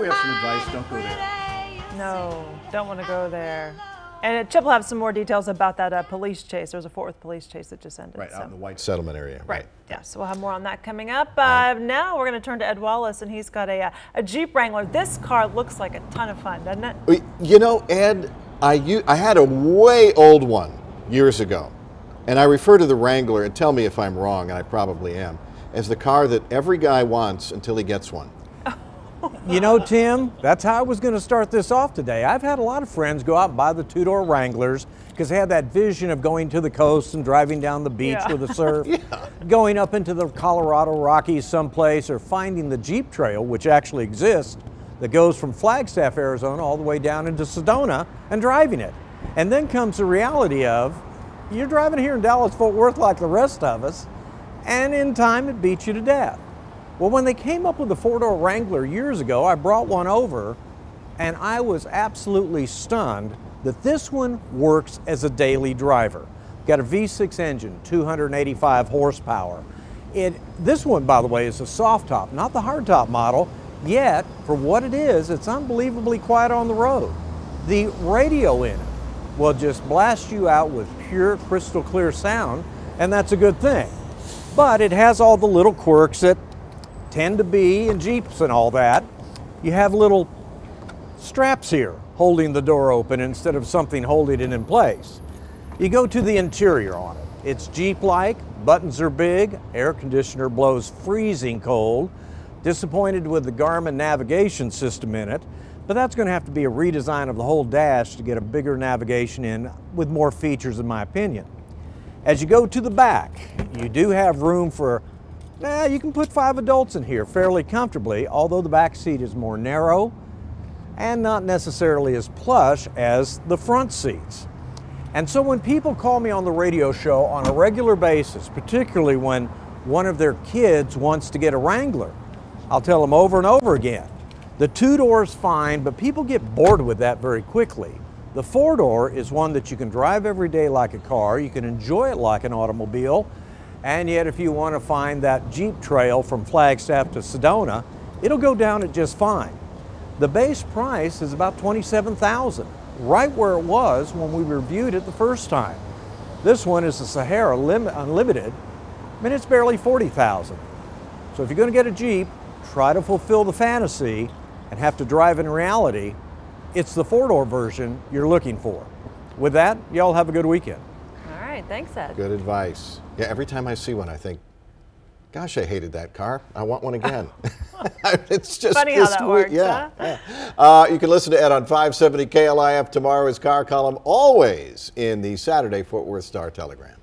have some advice. Don't go there. No, don't want to go there. And Chip will have some more details about that police chase. There was a Fort Worth police chase that just ended. Right, out in the White Settlement area. Right. Yeah, so we'll have more on that coming up. Now we're going to turn to Ed Wallace, and he's got a Jeep Wrangler. This car looks like a ton of fun, doesn't it? You know, Ed, I had a way old one years ago, and I refer to the Wrangler, and tell me if I'm wrong, and I probably am, as the car that every guy wants until he gets one. You know, Tim, that's how I was going to start this off today. I've had a lot of friends go out and buy the two-door Wranglers because they had that vision of going to the coast and driving down the beach with the surf, going up into the Colorado Rockies someplace, or finding the Jeep Trail, which actually exists, that goes from Flagstaff, Arizona, all the way down into Sedona, and driving it. And then comes the reality of, you're driving here in Dallas-Fort Worth like the rest of us, and in time it beats you to death. Well, when they came up with the four-door Wrangler years ago, I brought one over, and I was absolutely stunned that this one works as a daily driver. Got a V6 engine, 285 horsepower. This one, by the way, is a soft top, not the hard top model, yet for what it is, it's unbelievably quiet on the road. The radio in it will just blast you out with pure crystal clear sound, and that's a good thing. But it has all the little quirks that tend to be in Jeeps and all that. You have little straps here holding the door open instead of something holding it in place. You go to the interior on it. It's Jeep-like, buttons are big, air conditioner blows freezing cold. Disappointed with the Garmin navigation system in it, but that's going to have to be a redesign of the whole dash to get a bigger navigation in with more features, in my opinion. As you go to the back, you do have room for, you can put 5 adults in here fairly comfortably, although the back seat is more narrow and not necessarily as plush as the front seats. And so when people call me on the radio show on a regular basis, particularly when one of their kids wants to get a Wrangler, I'll tell them over and over again, the 2-door's fine, but people get bored with that very quickly. The 4-door is one that you can drive every day like a car, you can enjoy it like an automobile, and yet if you want to find that Jeep Trail from Flagstaff to Sedona, it'll go down at just fine. The base price is about $27,000, right where it was when we reviewed it the first time. This one is the Sahara Unlimited, and it's barely $40,000. So if you're going to get a Jeep, try to fulfill the fantasy and have to drive in reality, it's the 4-door version you're looking for. With that, y'all have a good weekend. All right, thanks, Ed. Good advice. Yeah, every time I see one, I think, gosh, I hated that car. I want one again. It's just funny how that works, yeah. huh? You can listen to Ed on 570 KLIF tomorrow. His car column always in the Saturday Fort Worth Star-Telegram.